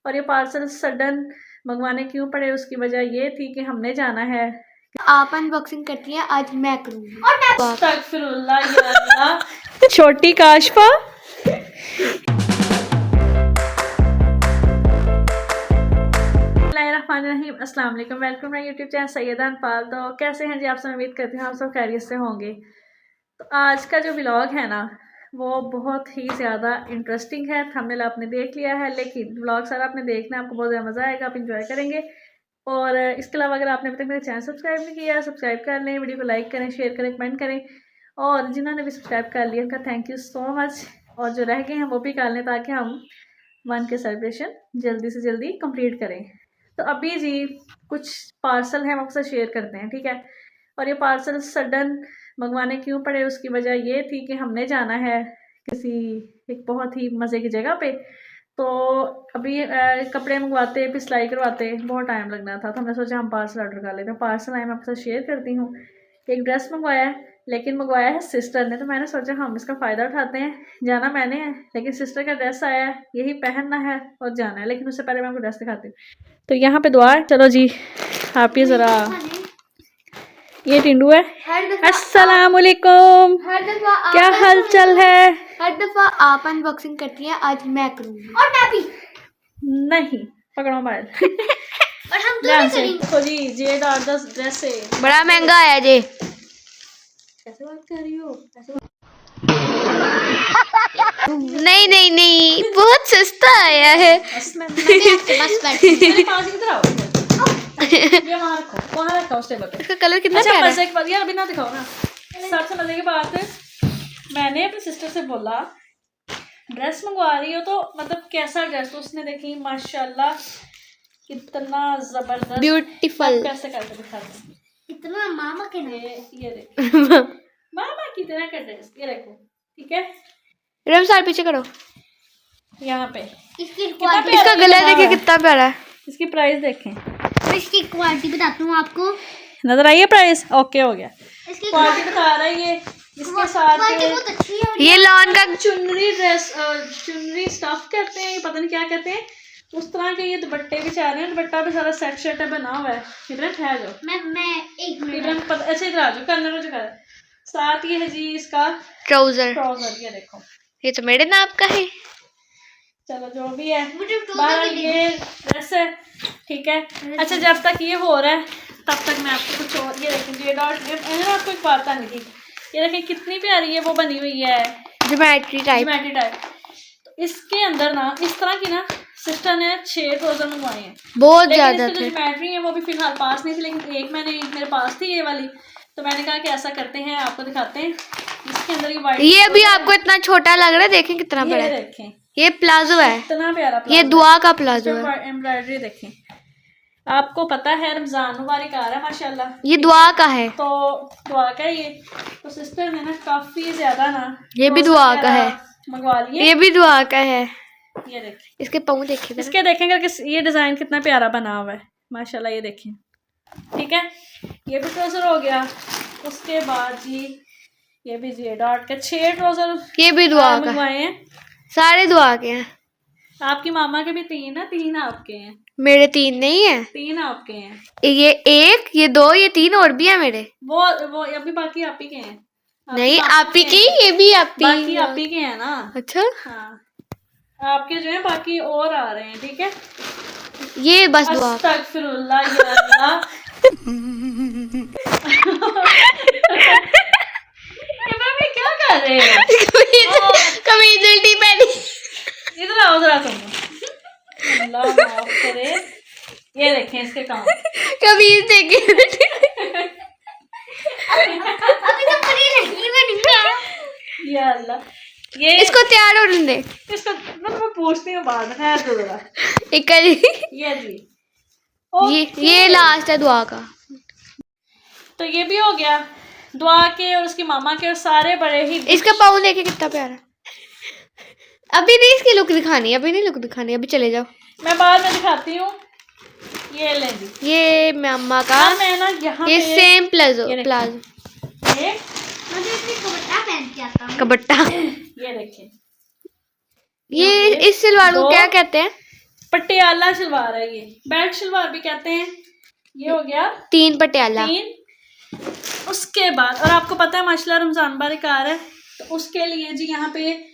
और ये parcel sudden मंगवाने क्यों पड़े, उसकी वजह ये थी कि हमने जाना है। आप अनबॉक्सिंग करती हैं, आज मैं करूँगी। अस्तगफिरुल्लाह या अल्लाह। छोटी काशफा अस्सलाम वालेकुम, welcome my YouTube channel Syeda Anfal. तो कैसे हैं जी आप सब? उम्मीद करती हूँ आप सब खैरियत से होंगे। तो आज का जो व्लॉग है ना वो बहुत ही ज़्यादा इंटरेस्टिंग है। थंबनेल आपने देख लिया है, लेकिन व्लॉग सारा आपने देखना है, आपको बहुत ज़्यादा मज़ा आएगा, आप इंजॉय करेंगे। और इसके अलावा अगर आपने अभी तक मेरे चैनल सब्सक्राइब नहीं किया, सब्सक्राइब कर लें, वीडियो को लाइक करें, शेयर करें, कमेंट करें। और जिन्होंने भी सब्सक्राइब कर लिया उनका थैंक यू सो मच। और जो रह गए हैं वो भी कर लें ताकि हम 1 के सेलिब्रेशन जल्दी से जल्दी कंप्लीट करें। तो अभी जी कुछ पार्सल हैं, हम आपसे शेयर करते हैं, ठीक है। और ये पार्सल सडन मंगवाने क्यों पड़े, उसकी वजह ये थी कि हमने जाना है किसी एक बहुत ही मज़े की जगह पे। तो अभी कपड़े मंगवाते फिर सिलाई करवाते बहुत टाइम लगना था, तो हमने सोचा हम पार्सल ऑर्डर कर लेते हैं। पार्सल आए मैं आपके साथ शेयर करती हूँ। एक ड्रेस मंगवाया है, लेकिन मंगवाया है सिस्टर ने, तो मैंने सोचा हम इसका फ़ायदा उठाते हैं। जाना मैंने है, लेकिन सिस्टर का ड्रेस आया है, यही पहनना है और जाना है। लेकिन उससे पहले मैं आपको ड्रेस दिखाती हूँ। तो यहाँ पे दुआ है। चलो जी आप ये ज़रा, ये टिंडू है। अस्सलाम वालेकुम, क्या हाल चाल है? हर दफा आप अनबॉक्सिंग करती हैं, आज मैं करूँगी। और मैं भी नहीं पकड़ो मोबाइल। और हम दोनों करेंगे। तो जी जे डॉट ड्रेस है, बड़ा महंगा आया जी। कैसे बात कर रही हो? नहीं नहीं नहीं, बहुत सस्ता आया है। मेरे पास इधर आओ। ये वहाँ रखो, वहाँ रखो उस टेबल पे। इसका कलर कितना अच्छा प्यारा मजे की बात यार, अभी ना दिखाओ ना। सबसे मजे की बात है, मैंने अपनी सिस्टर से बोला ड्रेस मंगवा रही हो तो मतलब कैसा ड्रेस, तो उसने देखी माशाल्लाह कितना जबरदस्त ब्यूटीफुल। कैसे करके दिखा दूँ इतना मामा के ये देखो मामा की तरह का ड्रेस, ये देखो ठीक है। रमसार पीछे करो, यहाँ पे इसका गला देखिए कितना प्यारा है। इसकी प्राइस देखें, इसकी क्वालिटी बताती हूँ आपको। नजर आई है प्राइस? ओके हो गया। क्वालिटी बता रहा है ये, इसके साथ बहुत अच्छी है। ये लॉन का चुनरी ड्रेस, चुनरी स्टफ कहते हैं, पता नहीं क्या कहते हैं उस तरह के। ये दुपट्टे भी चाह रहे हैं, दुपट्टा भी सारा सेट शेट बना हुआ है। इधर ठहर जाओ, मैं एक मिनट। अच्छा इधर आ जाओ, करने में जो कर साथ ये है जी इसका ट्राउजर। ट्राउजर, ये देखो ये तो मेरे नाप का है। चलो जो भी है, बाहर ये ड्रेस है, ठीक है। अच्छा जब तक ये हो रहा है तब तक मैं आपको कुछ और, ये देखें ये डॉट, मैंने आपको एक बात नहीं थी, ये देखें कितनी प्यारी है वो बनी हुई है, ज्योमेट्री टाइप। तो इसके अंदर ना इस तरह की ना सिस्टर ने 6 ट्राउजर मंगवाए हैं, बहुत ज्यादा थे। ज्योमेट्री है वो भी फिलहाल पास नहीं थी, लेकिन एक मेरे पास थी ये वाली, तो मैंने कहा कि ऐसा करते हैं आपको दिखाते हैं। इसके अंदर ये वाइट, ये अभी आपको इतना छोटा लग रहा है, देखें कितना बड़ा है। देखें ये प्लाजो है, इतना प्यारा प्लाजो, ये दुआ का प्लाजो है। एम्ब्रॉयडरी देखें, आपको पता है रमजान मुबारक आ रहा है माशाल्लाह, ये दुआ का है, तो दुआ का ये, तो सिस्टर ने ना काफी ज्यादा ना ये भी दुआ का है, मंगवा लिए, ये भी दुआ का है। ये देखें, इसके पाँव देखिए, इसके देखेंगे ये डिजाइन कितना प्यारा बना हुआ है माशाल्लाह, ये देखें ठीक है। ये भी ट्राउजर हो गया। उसके बाद जी ये भी जी डॉट के 6 ट्राउजर, ये भी दुआ का मंगवाए हैं, सारे दुआ के हैं। आपकी मामा के भी 3 है, 3 आपके हैं, मेरे 3 नहीं है, 3 आपके हैं। ये 1, ये 2, ये 3 और भी है मेरे। वो अभी बाकी आप ही के हैं। नहीं आप ही की, ये भी आप ही, बाकी आप ही के हैं ना। अच्छा हाँ आपके जो है बाकी और आ रहे हैं, ठीक है। ये बस दुआ। अस्तगफिरुल्लाह या अल्लाह। ये क्या कर रहे हैं? कमीज उल्टी पहनी। इधर आओ जरा तुम, अल्लाह माफ करे। ये देखें इसके काम, कमीज देखिए। अभी तो पूरी लगी या अल्लाह, ये इसको तैयार होने दे, इसको मैं पूछती हूँ बाद में, खैर तो जरा एक ये जी ये लास्ट है दुआ का। तो ये भी हो गया दुआ के और उसकी मामा के, और सारे बड़े ही। इसका पाँव देखे कितना प्यारा। अभी नहीं इसकी लुक दिखानी, अभी नहीं लुक दिखानी, अभी चले जाओ, मैं बाद में दिखाती हूँ। ये ले जी, ये मामा का, मैं ना यहाँ ये सेम प्लाजो, ये कबट्टा। ये देखें, ये इस सलवार को क्या कहते हैं? पटियाला शलवार है, ये बेल्ट शलवार भी कहते हैं। ये हो गया 3 पटियाला। 3। उसके बाद और आपको पता है माशाल्लाह रमज़ान बारिक आ रहा है, तो उसके लिए जी यहाँ पे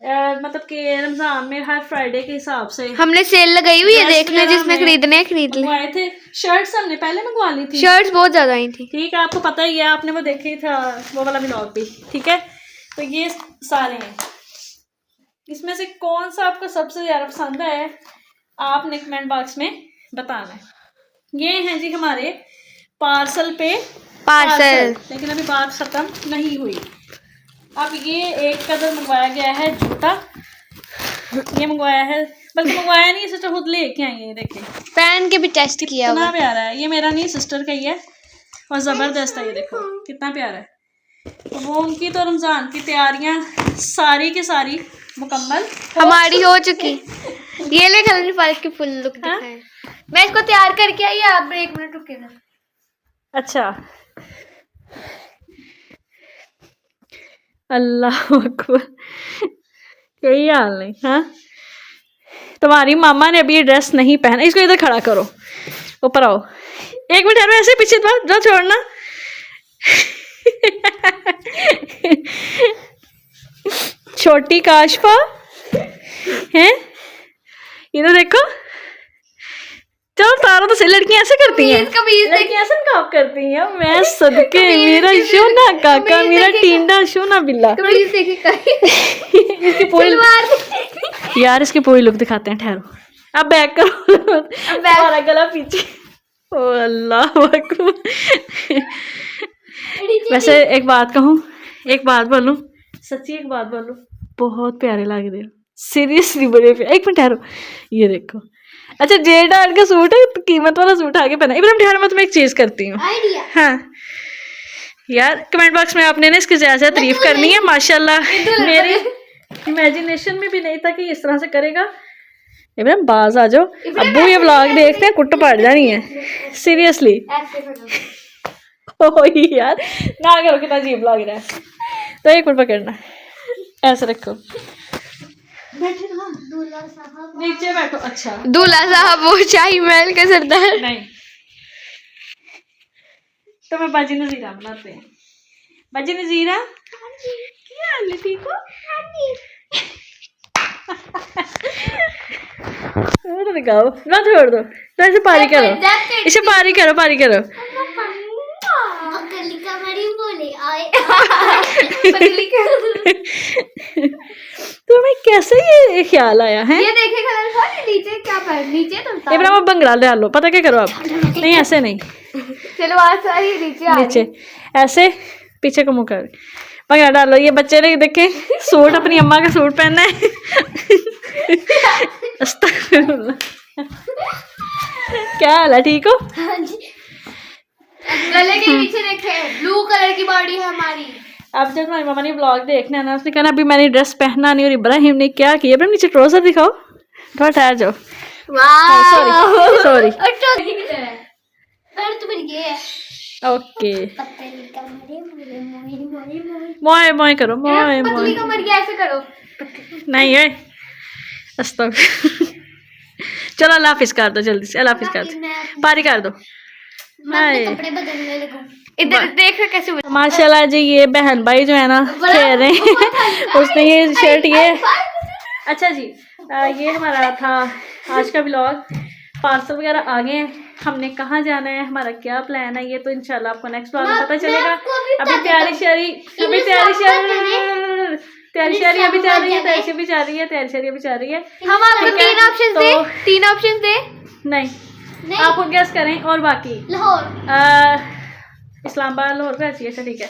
मतलब कि रमज़ान में हर फ्राइडे के हिसाब से हमने सेल लगाई हुई है, ड्रेस देखना वगैरह जिसमें में खरीदने हैं खरीद ले। मंगवाए थे। शर्ट्स हमने पहले मंगवा ली थी, शर्ट्स बहुत ज्यादा आई थी। ठीक है, आपको पता ही है, आपने वो देखी था वो वाला व्लॉग भी, ठीक है। तो ये सारे हैं, इसमें से कौन सा आपको सबसे ज़्यादा पसंद है आपने कमेंट बॉक्स में बताना है। ये हैं जी हमारे पार्सल पे पार्सल। लेकिन अभी बात ख़त्म नहीं हुई। अब ये एक कदर मंगवाया गया है जूता, ये मंगवाया है, बल्कि मंगवाया नहीं, इसे तो खुद लेके आई है। ये देखें, पहन के भी टेस्ट किया हुआ। कितना प्यारा है, ये मेरा नहीं सिस्टर का ही है और ज़बरदस्त है। ये देखो कितना प्यारा है। तो वो उनकी तो रमज़ान की तैयारियां सारी की सारी मुकम्मल हमारी हो चुकी। ये ले कलर फाइल की फुल लुक दिखाएं। मैं इसको तैयार करके आई, आप 1 मिनट रुकेगा। अच्छा, अल्लाह अकबर, यही हाल नहीं। हाँ, तुम्हारी मामा ने अभी ये ड्रेस नहीं पहना, इसको इधर खड़ा करो, ऊपर आओ, 1 मिनट ठहरो, ऐसे पीछे बार जो छोड़ना। छोटी काशफा है, इधर देखो, चलो तारा तो सही, लड़कियां ऐसे करती हैं, लड़कियां ऐसे नकाब करती हैं। मैं सदके मेरा शोना काका, मेरा टींडा शोना बिल्ला। इसकी पूरी यार, इसकी पूरी लुक दिखाते हैं, ठहरो, अब बैक करो, हमारा गला पीछे। ओ अल्लाह अकबर। वैसे एक बात कहूँ, एक बात बोलूँ, सच्ची एक बात बोलूँ, बहुत प्यारे लग रहे हो, सीरियसली बड़े प्यारे। 1 मिनट ठहरो, ये देखो। अच्छा, जेड डाल का सूट है, कीमत वाला सूट आगे पहना। इब्राहिम ठहरो, मैं तुम्हें एक चीज़ करती हूँ। हाँ यार, कमेंट बॉक्स में आपने ना इसकी ज़्यादा तारीफ करनी है। माशाल्लाह, मेरी इमेजिनेशन में भी नहीं था कि इस तरह से करेगा। इब्राहिम बाज आ जाओ, अब्बू ये व्लॉग देखते हैं, कुट पड़ जानी है सीरियसली। ओ यार ना करो, कितना अजीब लग रहा है। तो 1 मिनट पकड़ना, ऐसे रखो, नीचे बैठो। अच्छा, दूल्हा साहब वो शाही महल का सरदार नहीं, तो मैं बाजी नजीरा बनाते हैं। बाजी नजीरा, क्या हाल है, ठीक हो? तो दिखाओ ना, छोड़ दो, तो ऐसे पारी करो, इसे पारी करो, पारी करो। तुम्हें कैसे ये ख्याल आया है? ये देखे नीचे क्या पर नीचे तो इब्राहिम अब बंगला डाल लो, पता क्या करो आप, नहीं ऐसे नहीं, चलो आज आई नीचे ऐसे पीछे को मुँह कर बंगला डालो। ये बच्चे ने देखे सूट, अपनी अम्मा का सूट पहनना है। क्या हाल है, ठीक हो? गले के पीछे देखे ब्लू कलर की बॉडी है हमारी। अब जब हमारी मामा ने ब्लॉग देखना है ना, उसने कहना अभी मैंने ड्रेस पहना नहीं, और इब्राहिम ने क्या किया, इब्राहिम नीचे ट्राउजर दिखाओ, थोड़ा ठहर जाओ। सॉरी सॉरी, ओके, मोए मोए करो, मोए मोए, ऐसे करो नहीं है, चलो अल्लाह हाफिज कर दो, जल्दी से अल्लाह हाफिज कर दो, पारी कर दो। कपड़े बदलने लगूं। इधर देख कैसे माशाल्लाह जी, ये बहन भाई जो है ना खेल रहे हैं, उसने ये शर्ट ये। अच्छा जी, ये हमारा था आज का व्लॉग। पार्सल वगैरह आ गए हैं, हमने कहाँ जाना है, हमारा क्या प्लान है, ये तो इंशाल्लाह आपको नेक्स्ट व्लॉग में पता चलेगा। अभी तैयारी शरी अभी तैयारी शरी अभी चल रही है, तैयारी भी चल रही है, तैयारी शरी अभी चल रही है। हम आपको 3 ऑप्शंस दे, 3 ऑप्शंस दे। नहीं, आप गेस करें, और बाकी लाहौर, इस्लामाबाद, लाहौर, कराची। अच्छा ठीक है,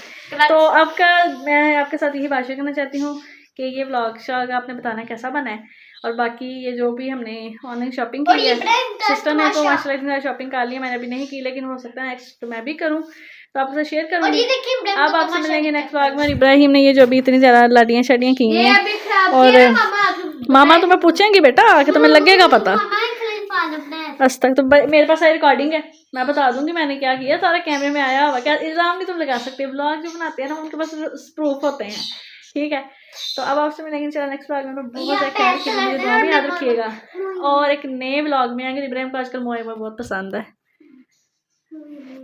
तो आपका मैं आपके साथ यही बात करना चाहती हूँ कि ये व्लॉग शॉग आपने बताना कैसा बना है, और बाकी ये जो भी हमने ऑनलाइन शॉपिंग की है, सिस्टर ने तो माशाल्लाह इतनी शॉपिंग कर ली है, मैंने अभी नहीं की, लेकिन हो सकता है नेक्स्ट तो मैं भी करूँ, तो आपके साथ शेयर करूँगी। अब आपसे मिलेंगे नेक्स्ट व्लॉग में। इब्राहिम ने ये जो अभी इतनी ज़्यादा लाडियाँ शाडियाँ की हैं, और मामा तुम्हें पूछेंगे बेटा कि तुम्हें लगेगा पता। आज तक तो मेरे पास सारी रिकॉर्डिंग है, मैं बता दूंगी मैंने क्या किया, सारा कैमरे में आया हुआ। क्या इल्ज़ाम नहीं तुम लगा सकते, व्लॉग जो बनाते हैं ना उनके पास प्रूफ होते हैं, ठीक है, तो अब आपसे मिलेंगे इंशाल्लाह नेक्स्ट व्लॉग में। बहुत सा ख्याल रखिएगा, मुझे दुआ में याद रखिएगा, और एक नए व्लॉग में आएंगे। इब्राहिम को आजकल मोए मोए बहुत पसंद है।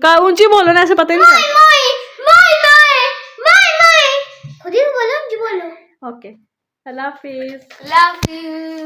का ऊंची बोलो ना, ऐसे पता ही नहीं। खुद ही बोलो, बोलो। ओके, अल्लाह हाफिज। अल्लाह हाफिज।